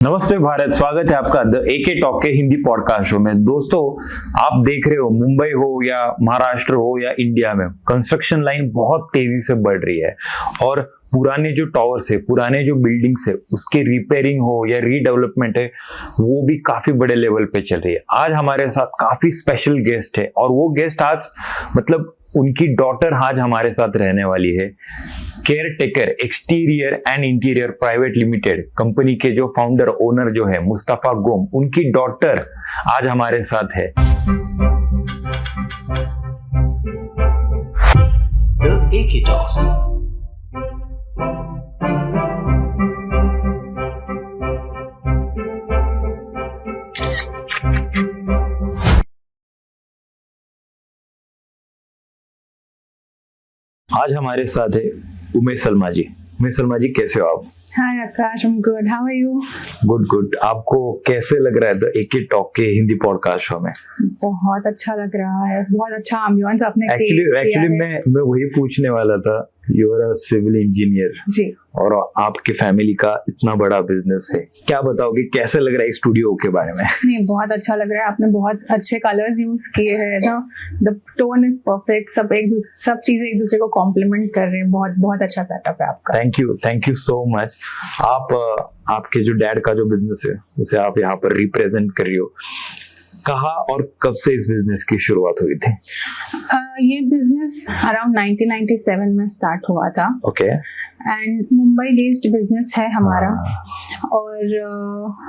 नमस्ते भारत, स्वागत है आपका द एके टॉक के हिंदी पॉडकास्ट शो में। दोस्तों, आप देख रहे हो मुंबई हो या महाराष्ट्र हो या इंडिया में, कंस्ट्रक्शन लाइन बहुत तेजी से बढ़ रही है और पुराने जो टावर्स है, पुराने जो बिल्डिंग्स है, उसकी रिपेयरिंग हो या रीडेवलपमेंट है, वो भी काफी बड़े लेवल पे चल रही है। आज हमारे साथ काफी स्पेशल गेस्ट है और वो गेस्ट आज मतलब उनकी डॉटर आज हमारे साथ रहने वाली है। Care taker exterior and interior private limited company के जो फाउंडर ओनर जो है मुस्तफा गोम, उनकी डॉटर आज हमारे साथ है। The AK talks. आज हमारे साथ है उमेश सलमा जी। उमेश सलमा जी, कैसे हो आप? Hi Akash, I'm good. How are you? Good. आपको कैसे लग रहा है द एके टॉक के हिंदी पॉडकास्ट शो में? बहुत अच्छा लग रहा है, बहुत अच्छा एम्बियंस आपने एक्चुअली मैं वही पूछने वाला था। You are a civil engineer ji, और आपके फैमिली का इतना बड़ा बिजनेस है, क्या बताओगे कैसे लग रहा है स्टूडियो के बारे में? नहीं, बहुत अच्छा लग रहा है। आपने बहुत अच्छे कलर्स यूज किए हैं ना, द टोन इज परफेक्ट। सब चीजें एक दूसरे को कॉम्प्लीमेंट कर रहे हैं। बहुत अच्छा सेटअप है आपका। Thank you so much. आपके जो डैड का जो बिजनेस है उसे आप यहाँ पर रिप्रेजेंट कर रही हो। कहाँ और कब से इस बिजनेस की शुरुआत हुई थी? ये बिजनेस अराउंड 1997 में स्टार्ट हुआ था। Okay. And Mumbai based business है हमारा। और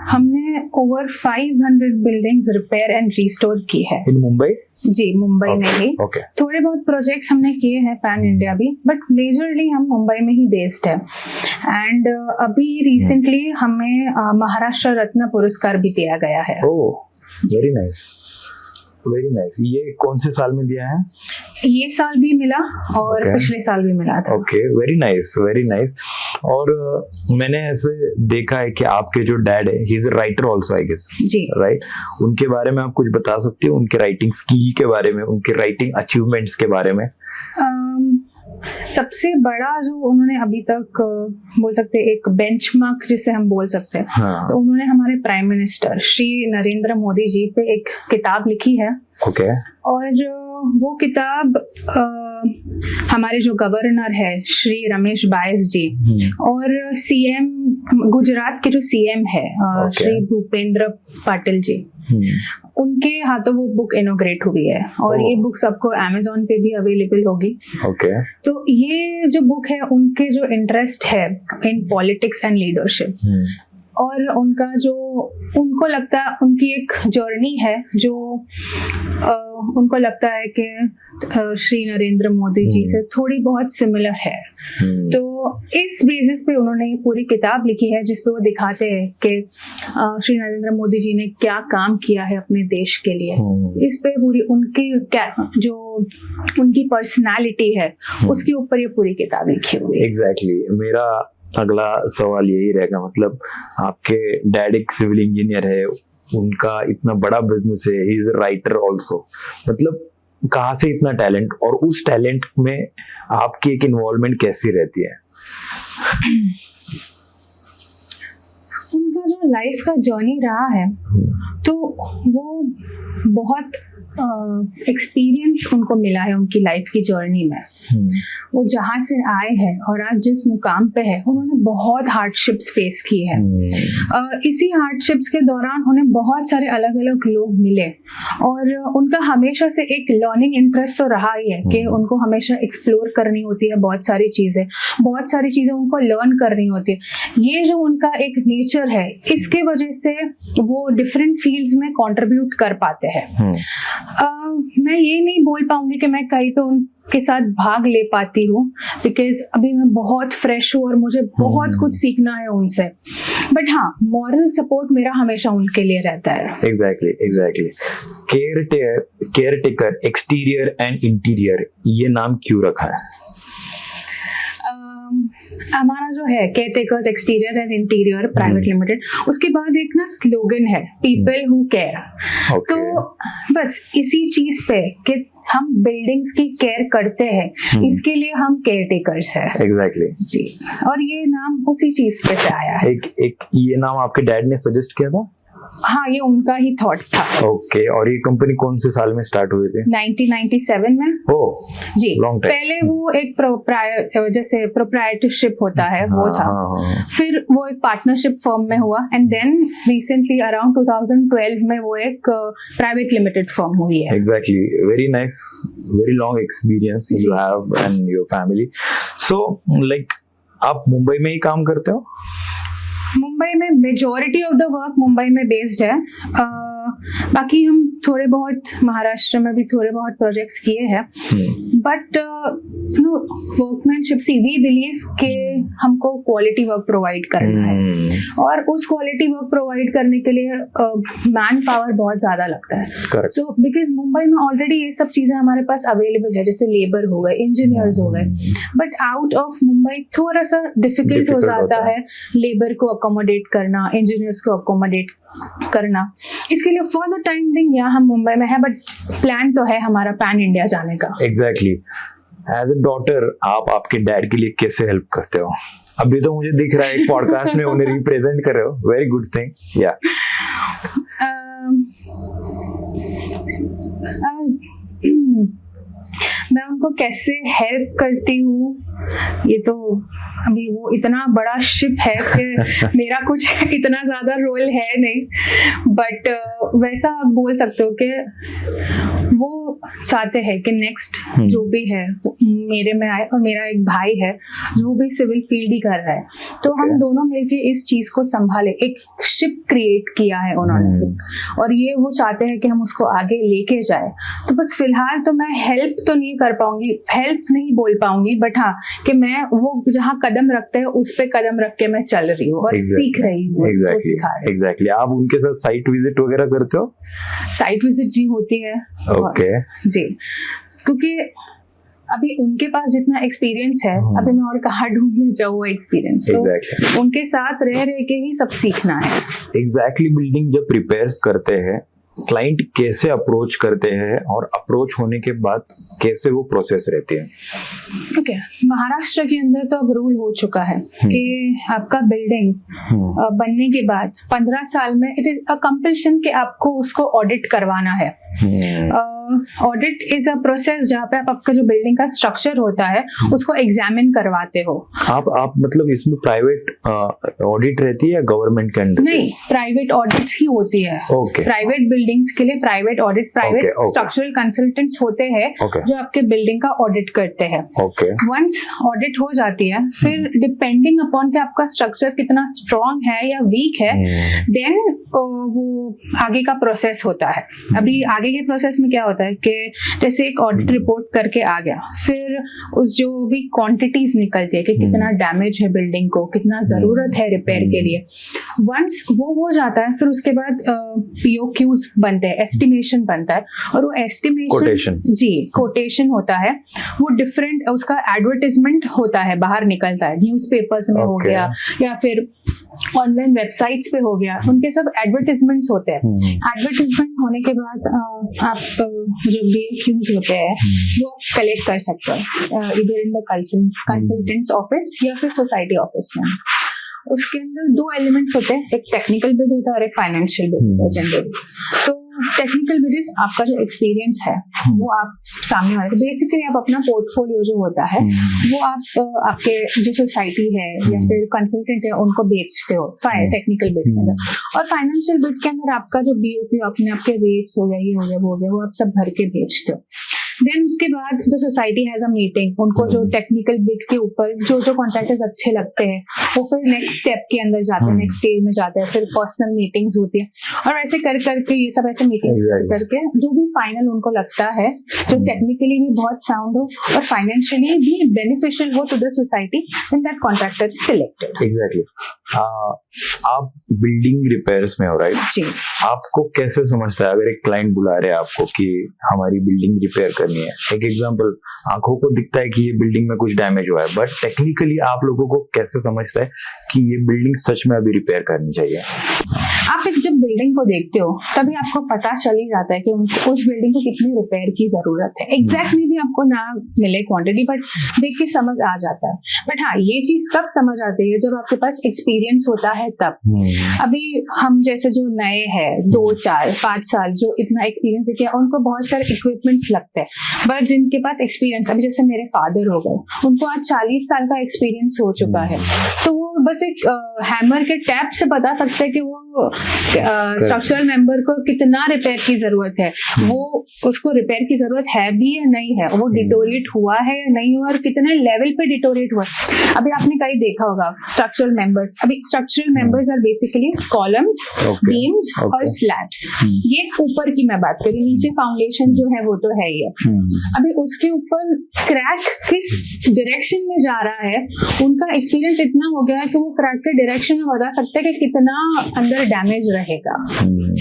हमने over 500 buildings repair and restore की है इन मुंबई। जी, मुंबई में ही। थोड़े बहुत प्रोजेक्ट्स हमने किए हैं पैन इंडिया भी, बट मेजरली हम मुंबई में ही बेस्ड है। एंड अभी रिसेंटली हमें महाराष्ट्र रत्न पुरस्कार भी दिया गया है। ओह, वेरी नाइस। ये कौन से साल में दिया है? ये साल भी मिला और पिछले साल भी मिला था। Okay, very nice. और मैंने ऐसे देखा है कि आपके जो डैड है, he is a writer also, I guess. जी, राइट। उनके बारे में आप कुछ बता सकते हो? उनके राइटिंग स्किल के बारे में, उनके राइटिंग अचीवमेंट्स के बारे में? सबसे बड़ा जो उन्होंने अभी तक बोल सकते हैं एक बेंचमार्क जिसे हम बोल सकते हैं, तो उन्होंने हमारे प्राइम मिनिस्टर श्री नरेंद्र मोदी जी पे एक किताब लिखी है। ओके। और वो किताब हमारे जो गवर्नर है श्री रमेश बायस जी और सीएम गुजरात के जो सीएम है श्री भूपेंद्र पाटिल जी, उनके हाथों वो बुक इनोग्रेट हुई है। और ये बुक सबको अमेज़न पे भी अवेलेबल होगी। ओके। तो ये जो बुक है, उनके जो इंटरेस्ट है इन पॉलिटिक्स एंड लीडरशिप, और उनका जो उनको लगता है उनकी एक जर्नी है जो उनको लगता है कि श्री नरेंद्र मोदी जी से थोड़ी बहुत सिमिलर है। तो इस बेसिस पे उन्होंने ये पूरी किताब लिखी है जिसपे वो दिखाते हैं कि श्री नरेंद्र मोदी जी ने क्या काम किया है अपने देश के लिए। इस पे पूरी उनकी जो उनकी पर्सनालिटी है उसके ऊपर ये पूरी किताब लिखी हुई है। एग्जैक्टली। मेरा अगला सवाल यही रहेगा, मतलब आपके डैड एक सिविल इंजीनियर है, उनका इतना बड़ा बिजनेस है, he is a writer also, मतलब कहाँ से इतना टैलेंट, और उस टैलेंट में आपकी एक इन्वॉल्वमेंट कैसी रहती है? उनका जो लाइफ का जर्नी रहा है, तो वो बहुत एक्सपीरियंस उनको मिला है उनकी लाइफ की जर्नी में। वो जहाँ से आए हैं और आज जिस मुकाम पे है, उन्होंने बहुत हार्डशिप्स फेस की है। इसी हार्डशिप्स के दौरान उन्हें बहुत सारे अलग अलग लोग मिले और उनका हमेशा से एक लर्निंग इंटरेस्ट तो रहा ही है कि उनको हमेशा एक्सप्लोर करनी होती है बहुत सारी चीज़ें उनको लर्न करनी होती है। ये जो उनका एक नेचर है, इसके वजह से वो डिफरेंट फील्ड्स में कंट्रीब्यूट कर पाते हैं। मैं ये नहीं बोल पाऊंगी कि मैं कहीं पे उनके साथ भाग ले पाती हूँ, बिकॉज अभी मैं बहुत फ्रेश हूँ और मुझे बहुत कुछ सीखना है उनसे। बट हाँ, मॉरल सपोर्ट मेरा हमेशा उनके लिए रहता है। Exactly. Care taker exterior and interior, ये नाम क्यों रखा है? हमारा जो है care takers exterior and interior private limited, उसके बाद एक ना स्लोगन है, पीपल हु केयर। तो बस इसी चीज पे कि हम बिल्डिंग्स की केयर करते हैं, इसके लिए हम केयर टेकर्स है। एग्जैक्टली जी, और ये नाम उसी चीज पे से आया है। एक ये नाम आपके डैड ने सजेस्ट किया था? हाँ, ये उनका ही थॉट था। ओके, और ये कंपनी कौन से साल में स्टार्ट हुई थी? 1997 में। ओह जी, लॉन्ग टाइम। पहले वो एक जैसे प्रोप्राइटरशिप होता है वो था, फिर वो एक पार्टनरशिप फर्म में हुआ, एंड देन रिसेंटली अराउंड 2012 में वो एक प्राइवेट लिमिटेड फर्म हुई है। Exactly, very nice, very long experience you have and your family. So like आप मुंबई में ही काम करते हो? मुंबई में majority of the work Mumbai में बेस्ड है। बाकी हम थोड़े बहुत महाराष्ट्र में भी थोड़े बहुत प्रोजेक्ट्स किए हैं, but workmanship see we believe के हमको क्वालिटी वर्क प्रोवाइड करना है, और उस क्वालिटी वर्क प्रोवाइड करने के लिए मैन पावर बहुत ज्यादा लगता है। सो बिकॉज मुंबई में ऑलरेडी ये सब चीजें हमारे पास अवेलेबल है, जैसे लेबर हो गए, इंजीनियर्स हो गए, बट आउट ऑफ मुंबई थोड़ा सा डिफिकल्ट हो जाता है लेबर को अकोमोडेट करना, इंजीनियर्स को अकोमोडेट करना। इसके लिए फॉर द टाइम बिंग यहाँ हम मुंबई में है, बट प्लान तो है हमारा पैन इंडिया जाने का। एग्जैक्टली। एज अ डॉटर आप आपके डैड के लिए कैसे हेल्प करते हो? अभी तो मुझे दिख रहा है एक पॉडकास्ट में उन्हें रिप्रेजेंट कर रहे हो, वेरी गुड थिंग। या मैं उनको कैसे हेल्प करती हूँ, ये तो अभी वो इतना बड़ा शिप है कि मेरा कुछ इतना ज्यादा रोल है नहीं, बट वैसा आप बोल सकते हो कि वो चाहते हैं कि नेक्स्ट जो भी है मेरे में आए, और मेरा एक भाई है जो भी सिविल फील्ड ही कर रहा है, तो हम दोनों मिलके इस चीज को संभाले। एक शिप क्रिएट किया है उन्होंने, और ये वो चाहते हैं कि हम उसको आगे लेके जाए। तो बस फिलहाल तो मैं हेल्प तो नहीं कर पाऊंगी, हेल्प नहीं बोल पाऊंगी, बट हाँ कि मैं वो जहाँ कदम रखते हैं उस पे कदम रख के मैं चल रही हूँ और सीख रही हूँ। एग्जैक्टली। आप उनके साथ साइट विजिट वगैरह करते हो? साइट विजिट जी होती है। ओके जी, क्योंकि अभी उनके पास जितना एक्सपीरियंस है, अभी मैं और कहाँ ढूंढने जाऊँ वो एक्सपीरियंस, तो उनके साथ रह के ही सब सीखना है। एग्जैक्टली। बिल्डिंग जब प्रिपेयर करते हैं, क्लाइंट कैसे अप्रोच करते हैं, और अप्रोच होने के बाद कैसे वो प्रोसेस रहती है? ओके, महाराष्ट्र के अंदर तो अब रूल हो चुका है कि आपका बिल्डिंग बनने के बाद 15 साल में इट इज अ कंपल्शन कि आपको उसको ऑडिट करवाना है। ऑडिट इज अ प्रोसेस जहाँ पे आप आपका जो बिल्डिंग का स्ट्रक्चर होता है उसको एग्जामिन करवाते हो। आप मतलब इसमें प्राइवेट ऑडिट रहती है या गवर्नमेंट के अंडर? नहीं, प्राइवेट ऑडिट ही होती है। प्राइवेट बिल्डिंग्स के लिए private audit, private structural consultants होते हैं जो आपके बिल्डिंग का ऑडिट करते हैं। वंस ऑडिट हो जाती है, फिर डिपेंडिंग अपॉन कि आपका स्ट्रक्चर कितना स्ट्रॉन्ग है या वीक है, देन वो आगे का प्रोसेस होता है। अभी आगे के प्रोसेस में क्या होता है कि जैसे एक ऑडिट रिपोर्ट करके आ गया, फिर उस जो भी क्वांटिटीज निकलती है कि कितना डैमेज है बिल्डिंग को, कितना जरूरत है रिपेयर के लिए, वंस वो हो जाता है, फिर उसके बाद POQs बनते हैं, एस्टिमेशन बनता है, और वो एस्टिमेशन जी कोटेशन होता है, वो डिफरेंट उसका एडवर्टाइजमेंट होता है, बाहर निकलता है, न्यूज़पेपर्स में हो गया या फिर ऑनलाइन वेबसाइट्स पे हो गया, उनके सब एडवर्टाइजमेंट्स होते हैं। एडवर्टाइजमेंट होने के बाद आप जो BOQs होते हैं वो आप कलेक्ट कर सकते हो, इधर इन द कंसल्टेंट्स ऑफिस या फिर सोसाइटी ऑफिस में। उसके अंदर 2 एलिमेंट्स होते हैं, एक टेक्निकल बिड होता है और एक फाइनेंशियल बिड होता है जनरली। तो टेक्निकल बिड इज आपका जो एक्सपीरियंस है वो आप सामने वाले, बेसिकली आप अपना पोर्टफोलियो जो होता है वो आप आपके जो सोसाइटी है या फिर कंसल्टेंट है उनको बेचते हो टेक्निकल बिड के अंदर। और फाइनेंशियल बिड के अंदर आपका जो BOQ अपने आपके रेट्स हो गया, ये हो गया, वो हो गया, वो आप सब भर के बेचते हो। देन उसके बाद जो सोसाइटी हैज अ मीटिंग, उनको जो टेक्निकल बिड के ऊपर जो जो कॉन्ट्रैक्टर्स अच्छे लगते हैं वो फिर नेक्स्ट स्टेप के अंदर जाते हैं, नेक्स्ट स्टेज में जाते हैं, फिर पर्सनल मीटिंग्स होती है, और ऐसे कर करके ये सब ऐसे मीटिंग्स करके जो भी फाइनल उनको लगता है जो टेक्निकली भी बहुत साउंड हो और फाइनेंशियली भी बेनिफिशियल हो to the society, then that contractor is selected. Exactly. आप बिल्डिंग रिपेयर्स में हो, राइट? जी। आपको कैसे समझता है अगर एक क्लाइंट बुला रहे हैं आपको कि हमारी बिल्डिंग रिपेयर करनी बनी है। एक एग्जांपल, आंखों को दिखता है कि ये बिल्डिंग में कुछ डैमेज हुआ है, बट टेक्निकली आप लोगों को कैसे समझता है कि ये बिल्डिंग सच में अभी रिपेयर करनी चाहिए? आप एक जब बिल्डिंग को देखते हो तभी आपको पता चल ही जाता है कि उस बिल्डिंग को कितनी रिपेयर की जरूरत है। एग्जैक्ट में भी आपको ना मिले क्वांटिटी, बट देख के समझ आ जाता है। बट हाँ, ये चीज कब समझ आती है? जब आपके पास एक्सपीरियंस होता है तब। अभी हम जैसे जो नए हैं 2, 4, 5 साल जो इतना एक्सपीरियंस किया, उनको बहुत सारे इक्विपमेंट्स लगते हैं, बट जिनके पास एक्सपीरियंस, अभी जैसे मेरे फादर हो गए, उनको आज 40 साल का एक्सपीरियंस हो चुका है, तो वो बस एक हैमर के टैप से बता सकते हैं कि वो स्ट्रक्चरल मेंबर को कितना रिपेयर की जरूरत है, वो उसको रिपेयर की जरूरत है भी या नहीं है, वो डिटोरेट हुआ है या नहीं हुआ, और कितने लेवल पे डिटोरेट हुआ। अभी आपने कहीं देखा होगा स्ट्रक्चरल मेंबर्स। अभी structural members are basically columns, beams और स्लैब्स। ये ऊपर की मैं बात करूँ, नीचे फाउंडेशन जो है वो तो है ही है। अभी उसके ऊपर क्रैक किस डायरेक्शन में जा रहा है, उनका एक्सपीरियंस इतना हो गया है कि वो क्रैक के डायरेक्शन में बता सकते हैं कि कितना अंदर डैमेज रहेगा।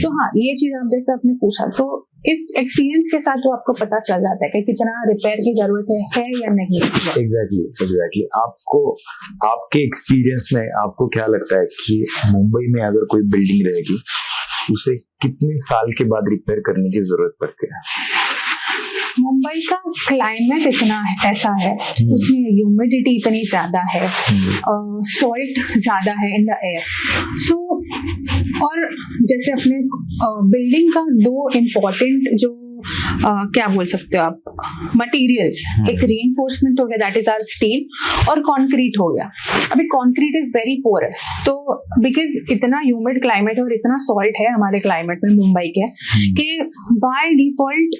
तो हाँ, ये चीज आप जैसे आपने पूछा, तो इस एक्सपीरियंस के साथ तो आपको पता चल जाता है कि कितना रिपेयर की जरूरत है या नहीं। एग्जैक्टली। आपको, आपके एक्सपीरियंस में आपको क्या लगता है कि मुंबई में अगर कोई बिल्डिंग रहेगी, उसे कितने साल के बाद रिपेयर करने की जरूरत पड़ती है? मुंबई का क्लाइमेट इतना ऐसा है, उसमें ह्यूमिडिटी इतनी ज्यादा है, सॉल्ट ज्यादा है इन द एयर। सो और जैसे अपने बिल्डिंग का 2 इम्पोर्टेंट जो क्या बोल सकते हो आप, मटेरियल्स, एक रीइंफोर्समेंट हो गया, दैट इज आवर स्टील, और कंक्रीट हो गया। अभी कंक्रीट इज वेरी पोरस, तो बिकॉज इतना ह्यूमिड क्लाइमेट और इतना सॉल्ट है हमारे क्लाइमेट में मुंबई के, कि बाय डिफॉल्ट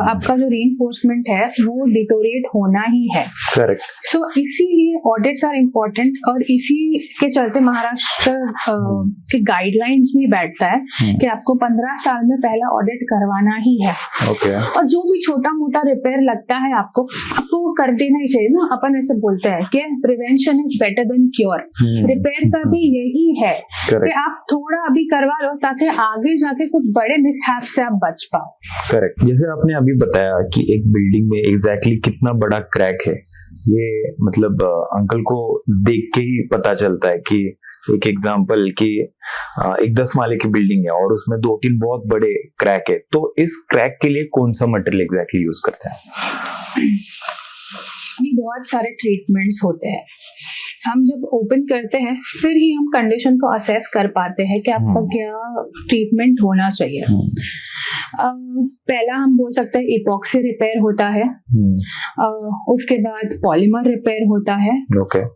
आपका जो रीइंफोर्समेंट है वो डिटोरेट होना ही है। करेक्ट। सो इसीलिए ऑडिट्स आर इम्पोर्टेंट, और इसी के चलते महाराष्ट्र के गाइडलाइंस भी बैठता है कि आपको 15 साल में पहला ऑडिट करवाना ही है। और जो भी छोटा मोटा रिपेयर लगता है आपको वो कर देना ही चाहिए ना। अपन ऐसे बोलते हैं कि prevention is better than cure. Repair का भी यही है कि आप थोड़ा अभी करवा लो ताकि आगे जाके कुछ बड़े मिसहैप से आप बच पाओ। करेक्ट। जैसे आपने अभी बताया कि एक बिल्डिंग में एग्जैक्टली कितना बड़ा क्रैक है, ये मतलब अंकल को देख के ही पता चलता है कि एक एग्जांपल कि एक 10 माले की बिल्डिंग है और उसमें 2-3 बहुत बड़े क्रैक है, तो इस क्रैक के लिए कौन सा मटेरियल एग्जैक्टली यूज करते हैं? भी बहुत सारे ट्रीटमेंट्स होते हैं। हम जब ओपन करते हैं फिर ही हम कंडीशन को असेस कर पाते हैं कि आपका क्या ट्रीटमेंट होना चाहिए। पहला हम बोल सकते हैं इपॉक्सी रिपेयर होता है, उसके बाद पॉलीमर रिपेयर होता है,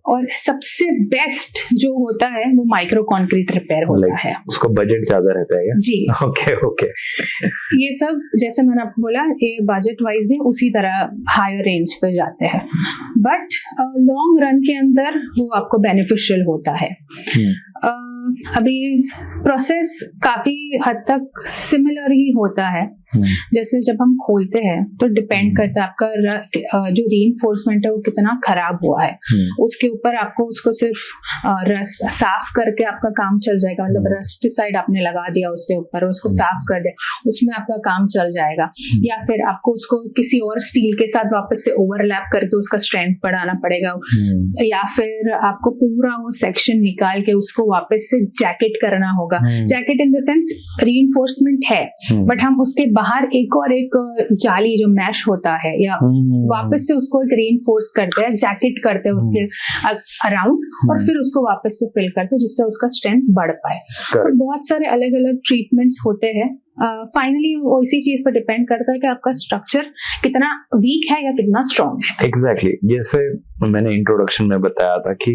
और सबसे बेस्ट जो होता है वो माइक्रो कंक्रीट रिपेयर होता है। उसका बजट ज्यादा रहता है जी। ओके। ये सब जैसे मैंने आपको बोला, ये बजट वाइज भी उसी तरह हायर रेंज पे जाते हैं, बट लॉन्ग रन के अंदर वो आपको बेनिफिशियल होता है। अभी प्रोसेस काफी हद तक सिमिलर ही होता है। जैसे जब हम खोलते हैं तो डिपेंड करता है आपका जो रीइंफोर्समेंट है वो कितना खराब हुआ है, उसके ऊपर आपको उसको सिर्फ रस्ट साफ करके आपका काम चल जाएगा। मतलब रस्टिसाइड आपने लगा दिया उसके ऊपर, उसको साफ कर दिया, उसमें आपका काम चल जाएगा। या फिर आपको उसको किसी और स्टील के साथ वापस से ओवरलैप करके उसका स्ट्रेंथ बढ़ाना पड़ेगा, या फिर आपको पूरा वो सेक्शन निकाल के उसको वापस से जैकेट करना होगा। Jacket in the sense reinforcement है, बट हम उसके बाहर एक और एक जाली जो मैश होता है या वापस से उसको एक रीइंफोर्स करते हैं, जैकेट करते हैं उसके अराउंड, और फिर उसको वापस से फिल करते हैं जिससे उसका स्ट्रेंथ बढ़ पाए। तो बहुत सारे अलग अलग ट्रीटमेंट्स होते हैं। फाइनली वो इसी चीज पर डिपेंड करता है कि आपका स्ट्रक्चर कितना वीक है या कितना स्ट्रॉन्ग है। एग्जैक्टली। जैसे मैंने इंट्रोडक्शन में बताया था कि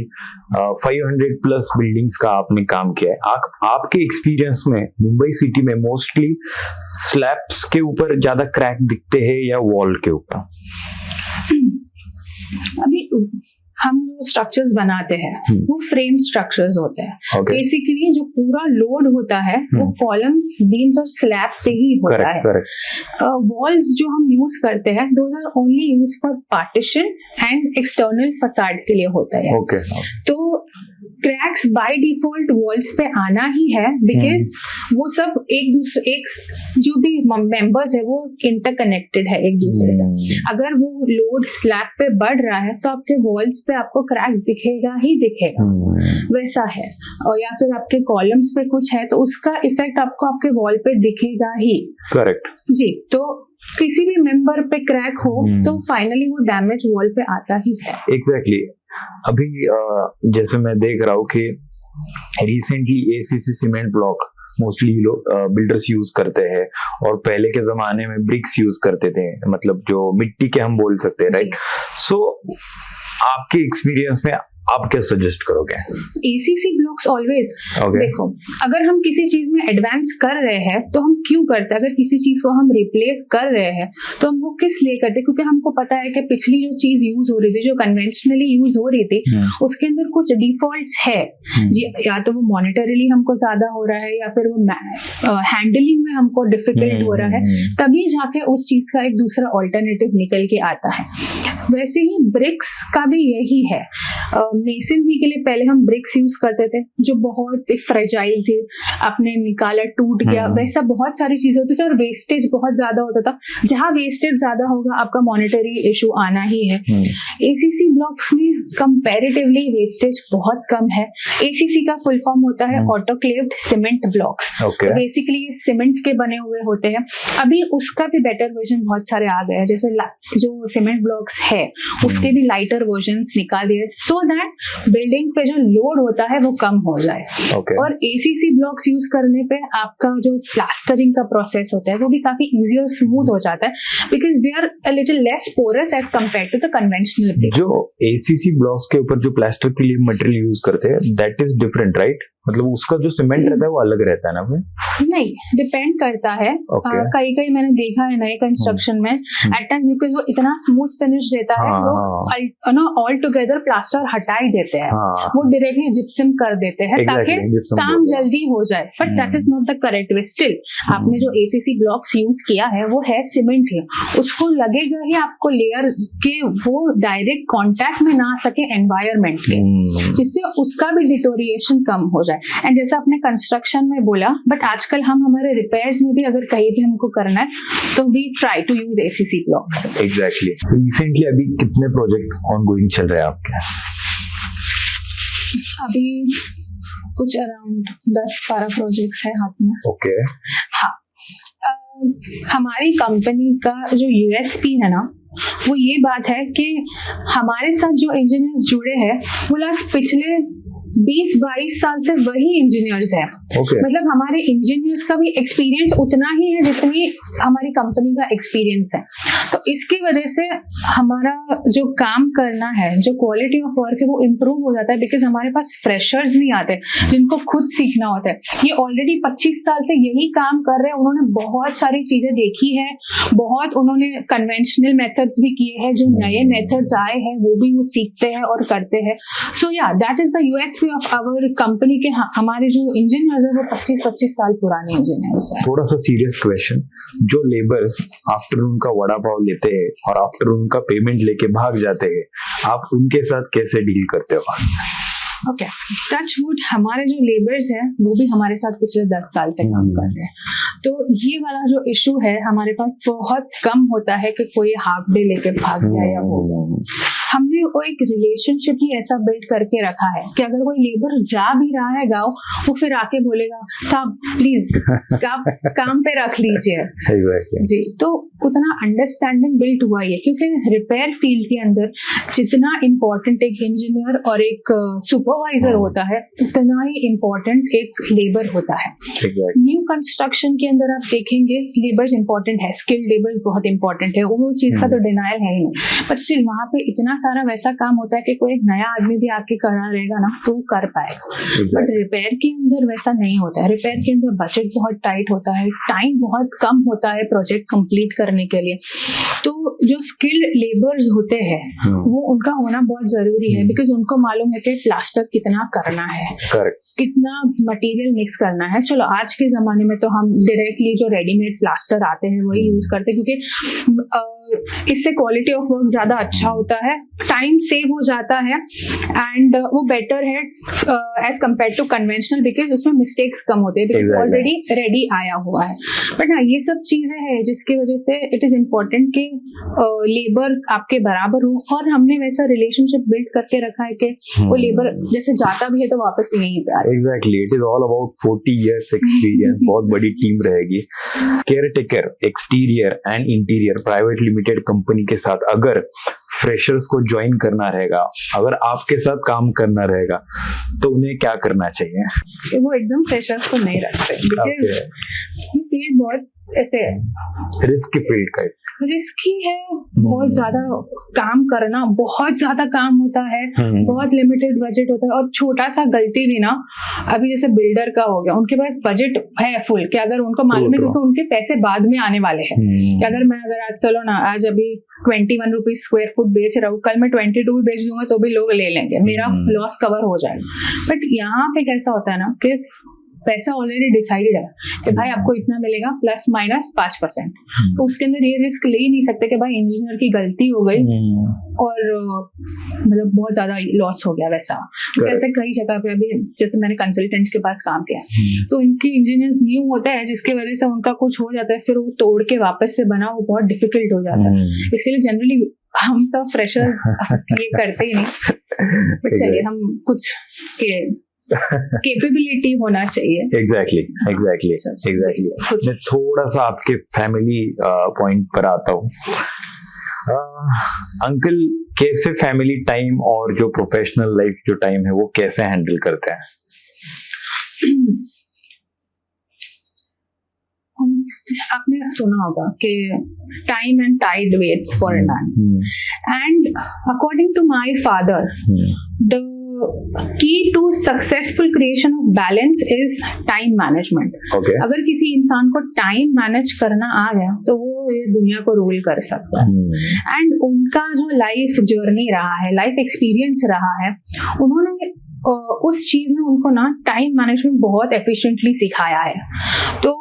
500 प्लस बिल्डिंग्स का आपने काम किया है। आपके एक्सपीरियंस में मुंबई सिटी में मोस्टली स्लैब्स के ऊपर ज्यादा क्रैक दिखते हैं या वॉल के ऊपर? अभी हम जो स्ट्रक्चर्स बनाते हैं वो फ्रेम स्ट्रक्चर्स होते हैं। बेसिकली जो पूरा लोड होता है वो कॉलम्स, बीम्स और स्लैब पे ही होता है। वॉल्स जो हम यूज करते हैं those are only use for partition and external facade के लिए होता है। तो क्रैक्स बाय डिफॉल्ट वॉल्स पे आना ही है, बिकॉज वो सब एक जो भी मेंबर्स है वो इंटरकनेक्टेड है एक दूसरे से। अगर वो लोड स्लैब पे बढ़ रहा है तो आपके वॉल्स पे आपको क्रैक दिखेगा ही दिखेगा, वैसा है। और या फिर आपके कॉलम्स पे कुछ है तो उसका इफेक्ट आपको आपके वॉल पे दिखेगा ही। करेक्ट जी, तो किसी भी मेंबर पे क्रैक हो तो फाइनली वो डैमेज वॉल पे आता ही है। एग्जैक्टली। अभी जैसे मैं देख रहा हूँ कि recently ACC cement block mostly लोग बिल्डर्स यूज करते हैं, और पहले के जमाने में ब्रिक्स यूज करते थे, मतलब जो मिट्टी के हम बोल सकते हैं, राइट। सो आपके एक्सपीरियंस में आप क्या सजेस्ट करोगे? एसीसी ब्लॉक्स ऑलवेज, देखो अगर हम किसी चीज में एडवांस कर रहे हैं तो हम क्यों करते हैं? अगर किसी चीज को हम रिप्लेस कर रहे हैं तो हम वो किस लिए करते हैं? क्योंकि हमको पता है कि पिछली जो चीज यूज हो रही थी, जो कन्वेंशनली यूज हो रही थी, उसके अंदर कुछ डिफॉल्ट्स है। या तो वो मॉनिटरीली हमको ज्यादा हो रहा है या फिर वो हैंडलिंग में हमको डिफिकल्ट हो रहा है, तभी जाके उस चीज का एक दूसरा ऑल्टरनेटिव निकल के आता है। वैसे ही ब्रिक्स का भी यही है। मेसनरी के लिए पहले हम ब्रिक्स यूज करते थे जो बहुत फ्रेजाइल थे, आपने निकाला टूट गया, वैसा बहुत सारी चीजें होती थी और वेस्टेज बहुत ज्यादा होता था। जहां वेस्टेज ज्यादा होगा आपका मॉनिटरी इशू आना ही है। एसीसी ब्लॉक्स में कंपैरेटिवली वेस्टेज बहुत कम है। एसीसी का फुल फॉर्म होता है ऑटोक्लेव्ड सीमेंट ब्लॉक्स। तो बेसिकली ये सीमेंट के बने हुए होते हैं। अभी उसका भी बेटर वर्जन बहुत सारे आ गए हैं, जैसे जो सीमेंट ब्लॉक्स है उसके भी लाइटर वर्जन्स निकाल दिए, सो दैट बिल्डिंग पे जो लोड होता है वो कम हो जाए। और एसीसी ब्लॉक्स यूज करने पे आपका जो प्लास्टरिंग का प्रोसेस होता है वो भी काफी इजी और स्मूथ हो जाता है, because they are a little less porous as compare to the conventional bricks. जो एसीसी ब्लॉक्स के ऊपर जो प्लास्टर के लिए मटेरियल यूज करते हैं दैट इज डिफरेंट, राइट? मतलब उसका जो सीमेंट रहता है वो अलग रहता है ना? नहीं, डिपेंड करता है। कई मैंने देखा है नए कंस्ट्रक्शन में एट टाइम्स, बिकॉज वो इतना स्मूथ फिनिश देता है, वो ऑल टुगेदर प्लास्टर हटा ही देते हैं, वो डायरेक्टली जिप्सम कर देते हैं ताकि काम जल्दी हो जाए। But that is not the correct way. Still आपने जो एसीसी ब्लॉक्स यूज किया है वो है सीमेंट है, उसको लगेगा ही आपको लेयर के वो डायरेक्ट कॉन्टैक्ट में ना आ सके एनवायरमेंट के, जिससे उसका भी डिटोरिएशन कम हो जाए। एंड जैसा आपने कंस्ट्रक्शन में बोला, बट आजकल हम हमारे रिपेयर्स में भी अगर कहीं भी हमको करना है तो we try to use ACC blocks. Exactly. Recently अभी कितने प्रोजेक्ट ऑनगोइंग चल रहे हैं आपके? अभी कुछ अराउंड 10-12 प्रोजेक्ट्स है हाथ में। ओके। हाँ, हमारी कंपनी का जो यूएसपी है ना, वो ये बात है कि हमारे साथ जो इंजीनियर्स जुड़े हैं वो लास्ट पिछले 20-22 साल से वही इंजीनियर्स हैं। मतलब हमारे इंजीनियर्स का भी एक्सपीरियंस उतना ही है जितनी हमारी कंपनी का एक्सपीरियंस है। तो इसकी वजह से हमारा जो काम करना है, जो क्वालिटी ऑफ वर्क है वो इम्प्रूव हो जाता है, बिकॉज हमारे पास फ्रेशर्स नहीं आते जिनको खुद सीखना होता है। ये ऑलरेडी 25 साल से यही काम कर रहे हैं, उन्होंने बहुत सारी चीजें देखी है, बहुत उन्होंने कन्वेंशनल मेथड्स भी किए हैं, जो नए मेथड्स आए हैं वो भी वो सीखते हैं और करते हैं। सो या that is the USP of our company के। हमारे जो इंजीनियर्स है वो 25-25 साल पुराने इंजीनियर्स हैं। थोड़ा सा सीरियस क्वेश्चन, जो लेबर्स आफ्टर उनका वड़ा पाव लेते हैं और आफ्टर उनका पेमेंट लेके भाग जाते हैं, आप उनके साथ कैसे डील करते हो? ओके, टच वुड, हमारे जो लेबर्स हैं वो भी हमारे साथ पिछले 10 साल से काम कर रहे हैं, तो ये वाला जो इशू है हमारे पास बहुत कम होता है कि कोई हाफ डे लेके भाग गया या वो। हमने वो एक रिलेशनशिप ही ऐसा बिल्ड करके रखा है कि अगर कोई लेबर जा भी रहा है गाँव, वो फिर आके बोलेगा साहब प्लीज आप काम पे रख लीजिए। जी, तो उतना अंडरस्टैंडिंग बिल्ड हुआ है, क्योंकि रिपेयर फील्ड के अंदर जितना इम्पोर्टेंट एक इंजीनियर और एक सुपरवाइजर होता है उतना ही इम्पोर्टेंट एक लेबर होता है। न्यू कंस्ट्रक्शन के अंदर आप देखेंगे लेबर्स इंपॉर्टेंट है, स्किल्ड लेबर बहुत इंपॉर्टेंट है, वो चीज का तो डिनायल है ही नहीं, बट स्टिल वहां पे इतना सारा वैसा काम होता है कि कोई एक नया आदमी भी आके करना रहेगा ना तो वो कर पाएगा। बट रिपेयर के अंदर वैसा नहीं होता है। रिपेयर के अंदर बजट बहुत टाइट होता है, टाइम बहुत कम होता है प्रोजेक्ट कंप्लीट करने के लिए। तो जो स्किल्ड लेबर्स होते हैं वो उनका होना बहुत जरूरी है, बिकॉज उनको मालूम है कि प्लास्टर कितना करना है, कितना मटेरियल मिक्स करना है। चलो आज के जमाने में तो हम डायरेक्टली जो रेडीमेड प्लास्टर आते हैं वही यूज करते हैं, क्योंकि इससे क्वालिटी ऑफ वर्क ज्यादा अच्छा होता है, टाइम सेव हो जाता है एंड वो बेटर है as compare to conventional, because उसमें मिस्टेक्स कम होते हैं, बिकॉज ऑलरेडी रेडी आया हुआ है। बट हाँ, ये सब चीजें हैं जिसकी वजह से इट इज इम्पोर्टेंट कि लेबर आपके बराबर हो, और हमने वैसा रिलेशनशिप बिल्ड करके रखा है कि वो लेबर जैसे जाता भी है तो वापस यहीं पे आता है। Exactly, it is all about 40 years experience. बहुत बड़ी टीम रहेगी। Caretaker exterior and interior private limited company के साथ अगर फ्रेशर्स को ज्वाइन करना रहेगा, अगर आपके साथ काम करना रहेगा, तो उन्हें क्या करना चाहिए? वो एकदम फ्रेशर्स को नहीं रखते, बिकॉज ये फील्ड बहुत ऐसे रिस्क फील्ड का रिस्की है, बहुत ज्यादा काम करना, बहुत ज्यादा काम होता है, बहुत लिमिटेड बजट होता है, और छोटा सा गलती भी ना, अभी जैसे बिल्डर का हो गया, उनके पास बजट है फुल कि अगर उनको मालूम है क्योंकि उनके पैसे बाद में आने वाले हैं कि अगर आज चलो ना, आज अभी 21 रुपीज स्क्वायर फुट बेच रहा हूँ, कल मैं 22 भी बेच दूंगा तो भी लोग ले लेंगे, मेरा लॉस कवर हो जाएगा। बट यहाँ पे कैसा होता है ना कि पैसा ऑलरेडी डिसाइडेड है कि भाई आपको इतना मिलेगा प्लस माइनस 5%, तो उसके अंदर ये रिस्क ले ही नहीं सकते कि भाई इंजीनियर की गलती हो गई और मतलब बहुत ज्यादा लॉस हो गया। वैसा ऐसे कई जगह पे, अभी जैसे मैंने कंसल्टेंट के पास काम किया, तो इनके इंजीनियर्स न्यू होता है जिसकी वजह से उनका कुछ हो जाता है, फिर वो तोड़ के वापस से बना वो बहुत डिफिकल्ट हो जाता है। इसके लिए जनरली हम तो फ्रेशर्स ये करते ही नहीं, बट चलिए हम कुछ के कैपेबिलिटी होना चाहिए। एग्जैक्टली। मैं थोड़ा सा आपके फैमिली पॉइंट पर आता हूँ। अंकल कैसे फैमिली टाइम और जो प्रोफेशनल लाइफ जो टाइम है वो कैसे हैंडल करते हैं? आपने सुना होगा कि time and tide waits for a man, and according to my father the key to successful creation of balance is time management. अगर किसी इंसान को टाइम मैनेज करना आ गया तो वो ये दुनिया को रूल कर सकता है। एंड उनका जो लाइफ जर्नी रहा है, लाइफ एक्सपीरियंस रहा है, उन्होंने उस चीज में उनको ना टाइम मैनेजमेंट बहुत एफिशिएंटली सिखाया है। तो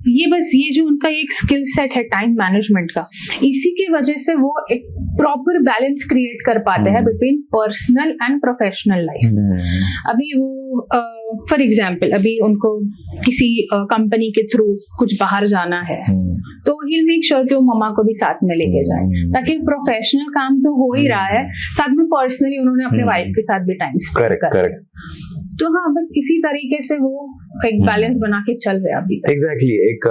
ये जो उनका एक स्किल सेट है टाइम मैनेजमेंट का, इसी की वजह से वो एक प्रॉपर बैलेंस क्रिएट कर पाते हैं between personal and professional life. अभी वो फॉर एग्जांपल अभी उनको किसी कंपनी के थ्रू कुछ बाहर जाना है तो ही मेक श्योर कि वो मम्मा को भी साथ में लेके जाए, ताकि प्रोफेशनल काम तो हो ही रहा है, साथ में पर्सनली उन्होंने अपने वाइफ के साथ भी टाइम स्पेंड कर। तो हाँ, बस इसी तरीके से वो एक बैलेंस बना के चल रहे अभी तक। एग्जैक्टली। एक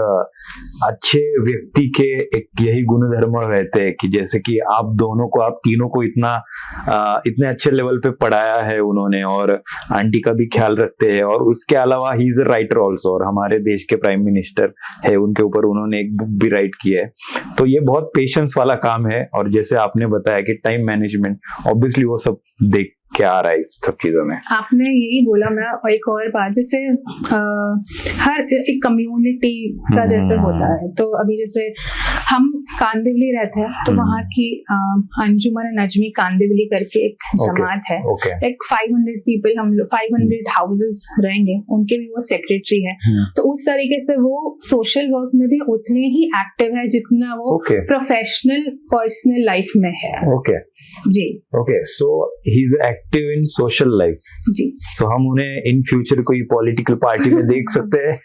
अच्छे व्यक्ति के एक यही गुण धर्म रहते हैं कि जैसे कि आप दोनों को, आप तीनों को इतने अच्छे लेवल पे पढ़ाया है उन्होंने, और आंटी का भी ख्याल रखते हैं, और उसके अलावा ही इज अ राइटर ऑल्सो, और हमारे देश के प्राइम मिनिस्टर है, उनके ऊपर उन्होंने एक बुक भी राइट किया है। तो ये बहुत पेशेंस वाला काम है, और जैसे आपने बताया कि टाइम मैनेजमेंट, ऑब्वियसली वो सब देख क्या आ रहा है सब चीजों में। आपने यही बोला, मैं एक और बात, जैसे हर एक कम्युनिटी का जैसे होता है, तो अभी जैसे हम कांदिवली रहते हैं तो वहाँ की अंजुमन नजमी कांदिवली करके एक जमात है, एक 500 पीपल, हम 500 हाउसेस रहेंगे, उनके भी वो सेक्रेटरी है। तो उस तरीके से वो सोशल वर्क में भी उतने ही एक्टिव है जितना वो प्रोफेशनल पर्सनल लाइफ में है। जी। So he is active in social life. जी। सो हम उन्हें इन फ्यूचर कोई पॉलिटिकल पार्टी में देख सकते हैं?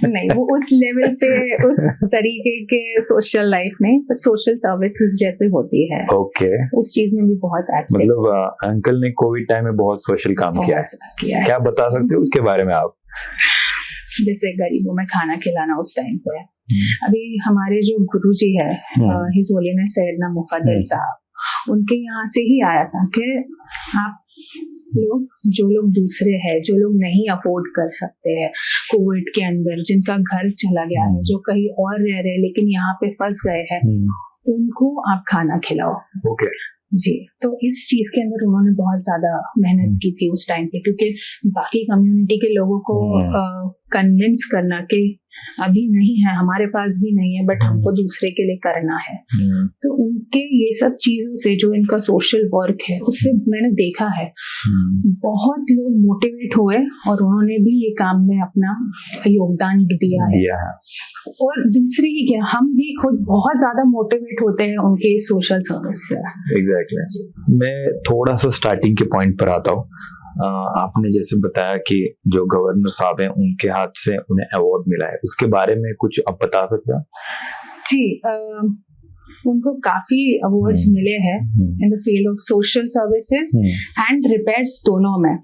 नहीं, वो उस लेवल पे उस तरीके के सोशल लाइफ में, बट सोशल सर्विसेज जैसे होती है, उस चीज में भी बहुत एक्टिव। मतलब अंकल ने कोविड टाइम में बहुत सोशल काम किया है। क्या बता सकते हो उसके बारे में आप? जैसे गरीबों में खाना खिलाना उस टाइम पे, अभी हमारे जो गुरुजी है हिज होलीनेस सैयदना मुफद्दल साहब, उनके यहाँ से ही आया था कि आप लोग, जो लोग दूसरे हैं, जो लोग नहीं अफोर्ड कर सकते हैं कोविड के अंदर, जिनका घर चला गया है, जो कहीं और रह रहे हैं लेकिन यहाँ पे फंस गए हैं, उनको आप खाना खिलाओ। जी। तो इस चीज के अंदर उन्होंने बहुत ज्यादा मेहनत की थी उस टाइम पे, क्योंकि बाकी कम्युनिटी के लोगों को कन्विंस करना कि अभी नहीं है, हमारे पास भी नहीं है, बट हमको दूसरे के लिए करना है। तो उनके ये सब चीजों से, जो इनका सोशल वर्क है, उससे मैंने देखा है बहुत लोग मोटिवेट हुए और उन्होंने भी ये काम में अपना योगदान दिया है। और दूसरी ही क्या, हम भी खुद बहुत ज्यादा मोटिवेट होते हैं उनके सोशल सर्विस से। एग्जैक्टली। मैं थोड़ा सा स्टार्टिंग के पॉइंट पर आता हूँ। आपने जैसे बताया कि जो गवर्नर साहब हैं उनके हाथ से उन्हें अवार्ड मिला है, उसके बारे में कुछ आप बता सकते हैं? जी, उनको काफी अवार्ड्स मिले हैं in the field of social services and repairs, दोनों में।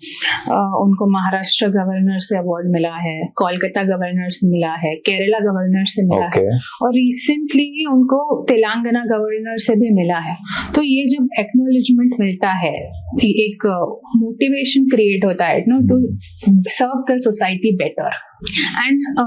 उनको महाराष्ट्र गवर्नर से अवार्ड मिला है, कोलकाता गवर्नर से मिला है, केरला गवर्नर से मिला है, और रिसेंटली उनको तेलंगाना गवर्नर से भी मिला है। तो ये जब एक्नॉलेजमेंट मिलता है, एक मोटिवेशन क्रिएट होता है to serve the society better. And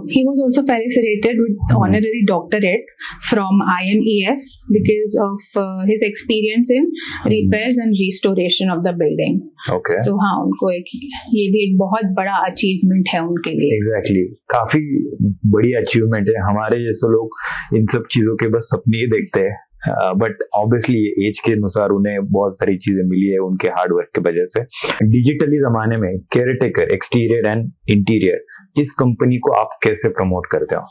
he was also felicitated with honorary doctorate from IMES because of his experience in repairs and restoration of the building. Okay. तो हाँ, उनको ये भी एक बहुत बड़ा अचीवमेंट है उनके लिए। Exactly. काफी बड़ी अचीवमेंट है। हमारे जैसे लोग इन सब चीजों के बस सपने ही देखते हैं, बट ऑब्वियसली एज के अनुसार उन्हें बहुत सारी चीजें मिली है उनके हार्ड वर्क की वजह से। डिजिटली जमाने में केयरटेकर एक्सटीरियर एंड इंटीरियर, इस कंपनी को आप कैसे प्रमोट करते हो?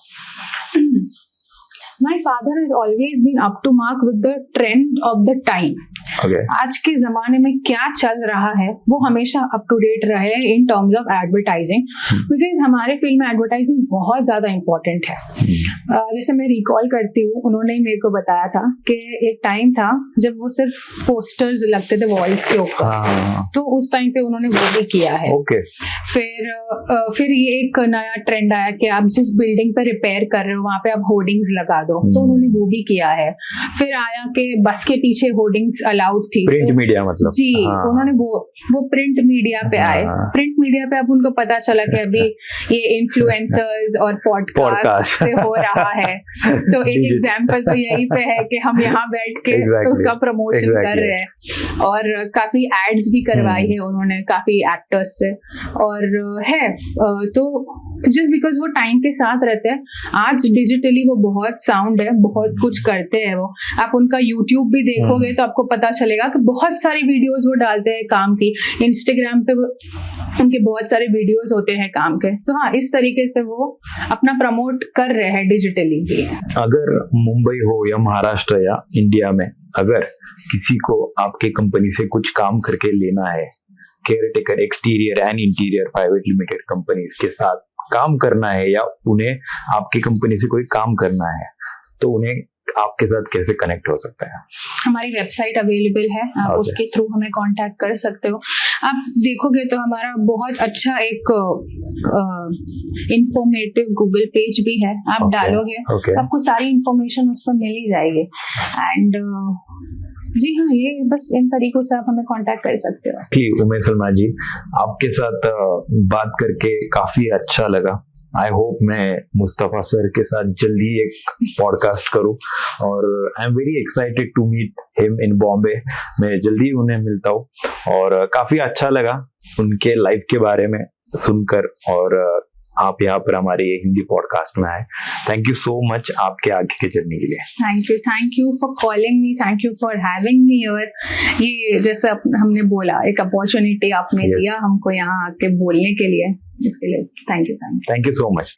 My father has always been up to mark with the trend of the time. Okay. आज के जमाने में क्या चल रहा है वो हमेशा अप टू डेट रहे in terms of advertising, because हमारे फील्ड में एडवर्टाइजिंग बहुत ज्यादा इम्पोर्टेंट है। जैसे मैं रिकॉल करती हूँ, उन्होंने मेरे को बताया था कि एक टाइम था जब वो सिर्फ पोस्टर्स लगते थे वॉल्स के ऊपर, तो उस टाइम पे उन्होंने वो भी किया है। Okay. फिर ये एक नया ट्रेंड आया कि आप जिस बिल्डिंग पे रिपेयर कर रहे हो वहां पे आप होर्डिंग्स लगा दो, तो उन्होंने वो भी किया है। फिर आया कि बस के पीछे होर्डिंग्स अलाउड थी, प्रिंट मीडिया मतलब। जी, उन्होंने वो प्रिंट मीडिया पे आए। प्रिंट मीडिया पे अब उनको पता चला कि अभी ये इन्फ्लुएंसर्स और पॉडकास्ट से हो रहा है। तो एक एग्जांपल तो यही पे है कि हम यहाँ बैठ के उसका प्रमोशन कर रहे हैं, और काफी एड्स भी करवाई है उन्होंने काफी एक्टर्स से, और है तो जस्ट बिकॉज वो टाइम के साथ रहते हैं। आज डिजिटली वो बहुत साउंड है, बहुत कुछ करते हैं वो। आप उनका यूट्यूब भी देखोगे तो आपको पता चलेगा कि बहुत सारी वीडियोस वो डालते हैं काम की। इंस्टाग्राम पे उनके बहुत सारे वीडियोस होते हैं काम के। तो हाँ, इस तरीके से वो अपना प्रमोट कर रहे हैं डिजिटली भी। अगर मुंबई हो या महाराष्ट्र या इंडिया में, अगर किसी को आपके कंपनी से कुछ काम करके लेना है, caretaker exterior and interior private limited companies के साथ काम करना है, या उन्हें आपकी कंपनी से कोई काम करना है, तो उन्हें आपके साथ कैसे कनेक्ट हो सकता है? हमारी वेबसाइट अवेलेबल है, आप उसके थ्रू हमें कांटेक्ट कर सकते हो। आप देखोगे तो हमारा बहुत अच्छा एक इंफॉर्मेटिव गूगल पेज भी है, आप डालोगे आपको सारी इंफॉर्मेशन उस पर मिल ही जाएगी। एंड जी हाँ, ये बस इन तरीकों से आप हमें कांटेक्ट कर सकते हो। उमेश सलमा जी, आपके साथ बात करके काफी अच्छा लगा। आई होप मैं मुस्तफा सर के साथ जल्दी एक पॉडकास्ट करूं, और I am very excited to meet him in Bombay. मैं जल्दी उन्हें मिलता हूं, और काफी अच्छा लगा उनके लाइफ के बारे में सुनकर, और आप यहाँ पर हमारे ये हिंदी पॉडकास्ट में आए। थैंक यू सो मच आपके आगे के जर्नी के लिए। Thank you for calling me, thank you for having me here. ये जैसे हमने बोला, एक अपॉर्चुनिटी आपने दिया हमको यहाँ आके बोलने के लिए, इसके लिए थैंक यू सो मच।